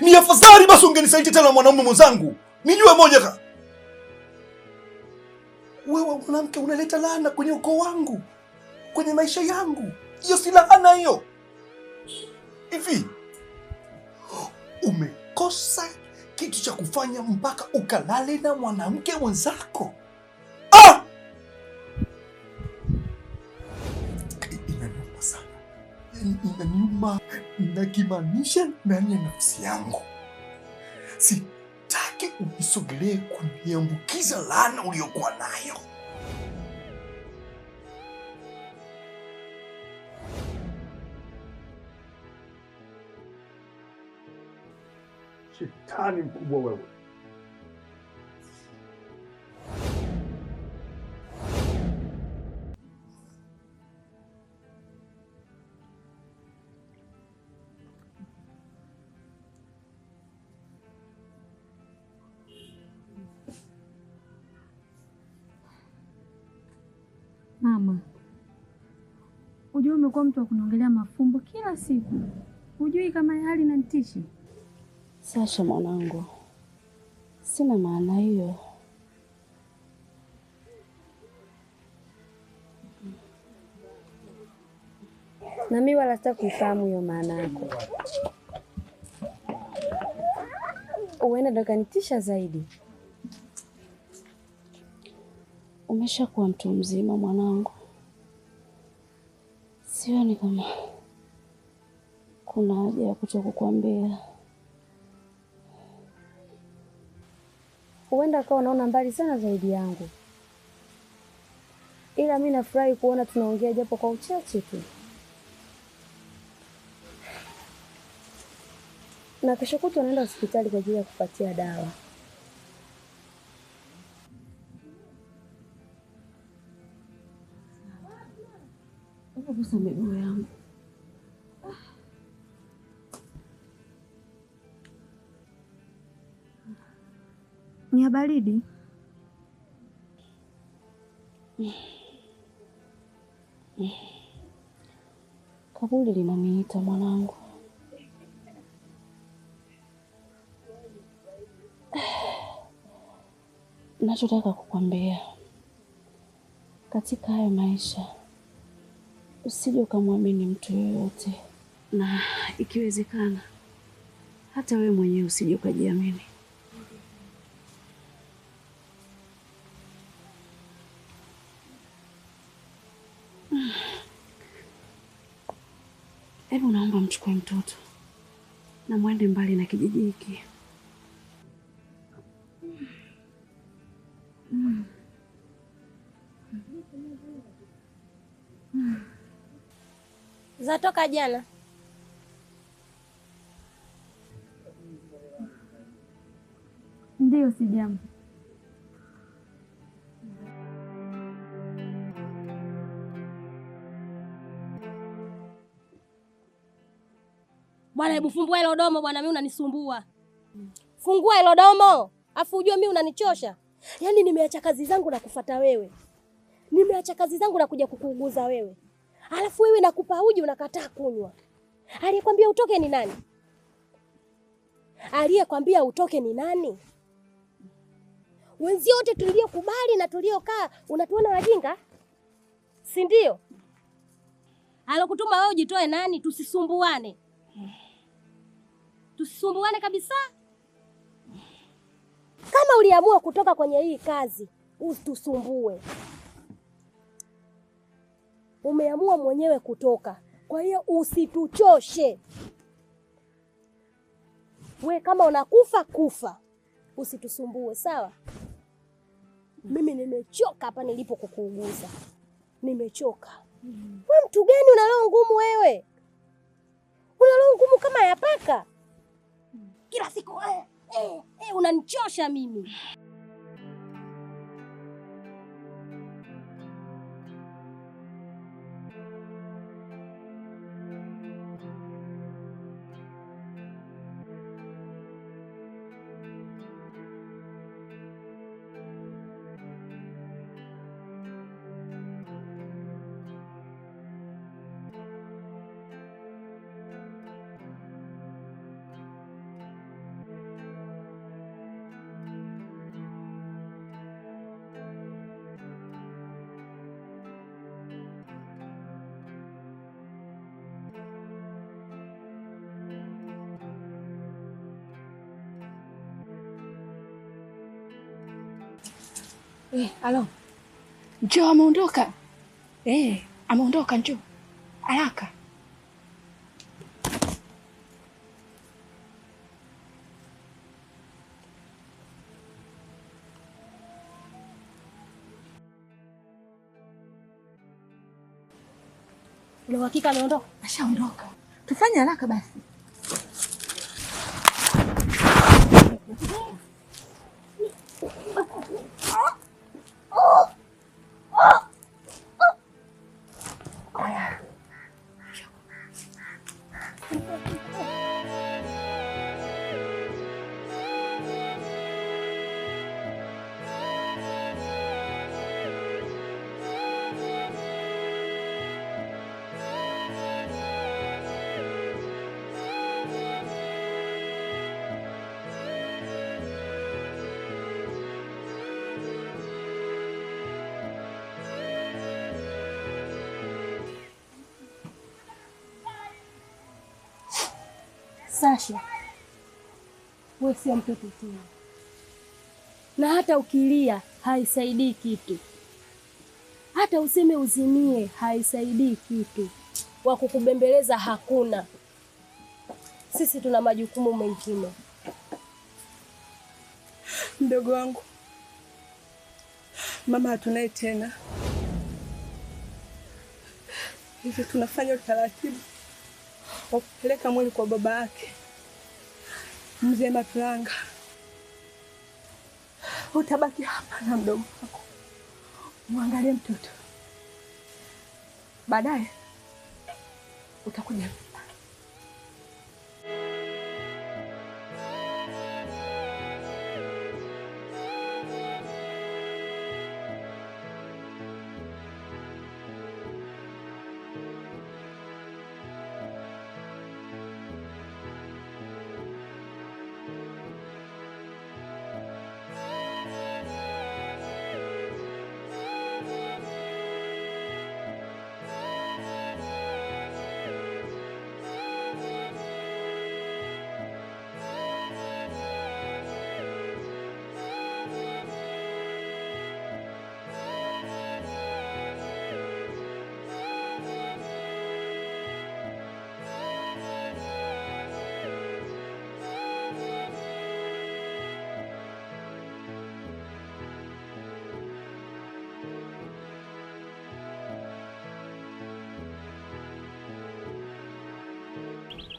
Ni afadhali basi ungenisaidia tena mwanaume mwenzangu. Nijue moja wewe mwanamke unaleta laana kwenye ukoo wangu, kwenye maisha yangu. Hiyo si laana hiyo. Hivi umekosa kitu cha kufanya mpaka ukalale na mwanamke mwenzako? Inaniuma sana, inaniuma, nakimaanisha ndani ya nafsi yangu. Sitaki unisogelee kuniambukiza laana uliyokuwa nayo. Shetani mkubwa wewe. Mama, ujue umekuwa mtu wa kuniongelea mafumbo kila siku. Hujui kama hali inanitishi? Sasha mwanangu, sina maana hiyo. Na mimi wala sitaki kufahamu hiyo maana yako. Uenda ndo kanitisha zaidi. Umeshakuwa mtu mzima mwanangu. Sioni kama kuna haja ya kutokukwambia. Uenda akawa unaona mbali sana zaidi yangu. Ila mimi nafurahi kuona tunaongea japo kwa uchache tu. Na kesho kutwa naenda hospitali kwa ajili ya kupatia dawa. Gusa miguu yangu. Ni ya baridi? Kaburi linaniita mwanangu. Nachotaka kukwambia, katika haya maisha usije ukamwamini mtu yoyote, na ikiwezekana hata wewe mwenyewe usije ukajiamini. Hebu naomba mchukue mtoto na mwende mbali na kijiji hiki. Zatoka jana. Ndio, si jambo. Bwana, hebu fungua hilo domo bwana, mimi unanisumbua. Fungua hilo domo. Afu ujue mimi unanichosha. Yaani nimeacha kazi zangu na kufuata wewe. Nimeacha kazi zangu na kuja kukuuguza wewe. Alafu wewe nakupa uji unakataa kunywa. Aliyekwambia utoke ni nani? Aliyekwambia utoke ni nani? Wenzi wote tuliokubali na tuliokaa unatuona wajinga? Si ndio? Alokutuma wewe ujitoe nani? Tusisumbuane. Tusisumbuane kabisa. Kama uliamua kutoka kwenye hii kazi, usitusumbue. Umeamua mwenyewe kutoka. Kwa hiyo usituchoshe. We kama unakufa kufa. Usitusumbue, sawa? Mimi nimechoka hapa nilipo kukuuguza. Nimechoka. Wewe mtu gani una roho ngumu wewe? Una roho ngumu kama ya paka. Kila siku unanichosha mimi. Alo. Njoo ameondoka. Ameondoka njoo. Haraka. Una uhakika ameondoka? Ashaondoka. Tufanye haraka basi. Sasha, wewe sio mtoto tena, na hata ukilia haisaidii kitu, hata useme uzimie haisaidii kitu, wa kukubembeleza hakuna. Sisi tuna majukumu mengine. Mdogo wangu, mama hatunaye tena, hivyo tunafanya utaratibu wa kupeleka mwili kwa baba yake Mzee Matulanga. Utabaki hapa na mdogo wako, muangalie mtoto, baadaye utakuja.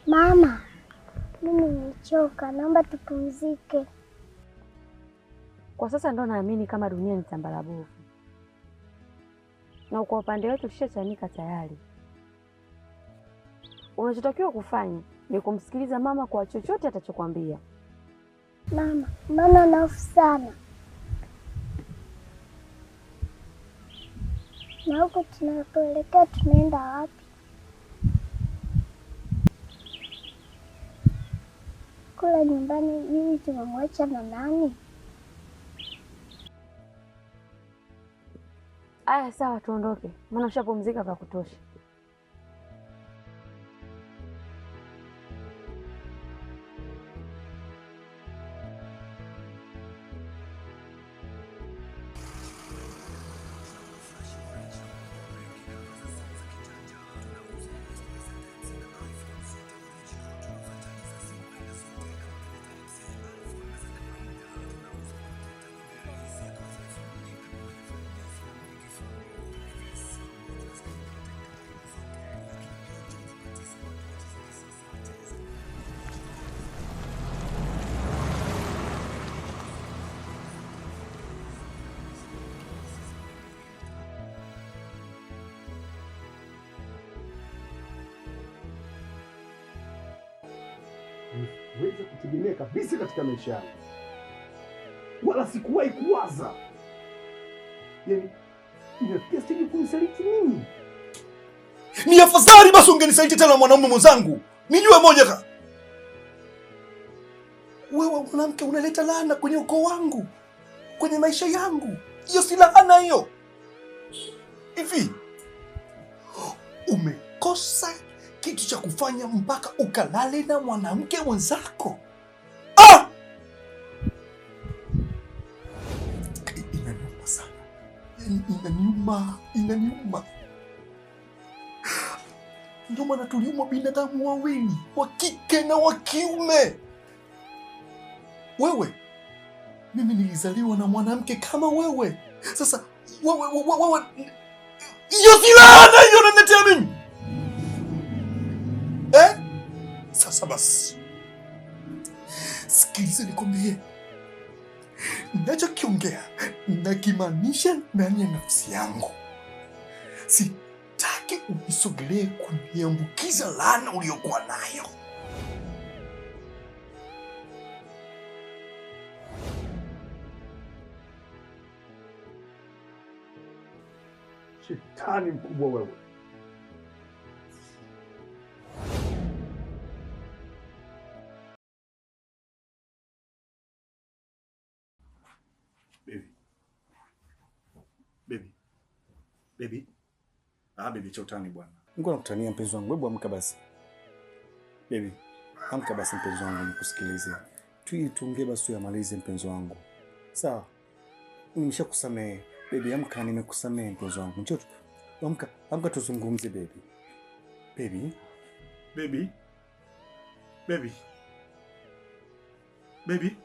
Mama, mimi nimechoka, naomba tupumzike. Kwa sasa ndo naamini kama dunia ni tambara bovu, na kwa upande wetu tushachanika tayari. Unachotakiwa kufanya ni kumsikiliza mama kwa chochote atachokwambia. Mama, mbona unahofu sana? Na huko tunapoelekea tunaenda wapi? Kula nyumbani hivi tumemwacha na nani? Aya, sawa, tuondoke, maana ushapumzika vya kutosha. Weza kutegemea kabisa katika maisha yangu, wala sikuwahi kuwaza yaani inafikia stage kunisaliti mimi. Ni afadhali basi ungenisaliti tena mwanaume mwenzangu. Nijue moja, wewe mwanamke unaleta laana kwenye ukoo wangu, kwenye maisha yangu. Hiyo si laana hiyo. Hivi umekosa kitu cha kufanya mpaka ukalale na mwanamke mwenzako? Inaniuma sana. Inaniuma. Ndio maana tuliumwa binadamu wawili, wa kike na wa kiume. Wewe, mimi nilizaliwa na mwanamke kama wewe. Sasa wewe hiyo si laana hiyo unaniletea mimi. Sasa basi. Sikiliza nikwambie. Ninachokiongea nakimaanisha ndani ya nafsi yangu. Sitaki unisogelee kuniambukiza laana uliyokuwa nayo. Shetani mkubwa wewe. Baby. Baby cha utani bwana. Niko nakutania mpenzi wangu. Hebu amka basi. Baby, amka basi mpenzi wangu nikusikilize. Tuongee basi uyamalize mpenzi wangu. Sawa. Nimeshakusamehe. Baby, amka nimekusamehe mpenzi wangu. Njoo. Amka tuzungumze baby. Baby. Baby. Baby. Baby.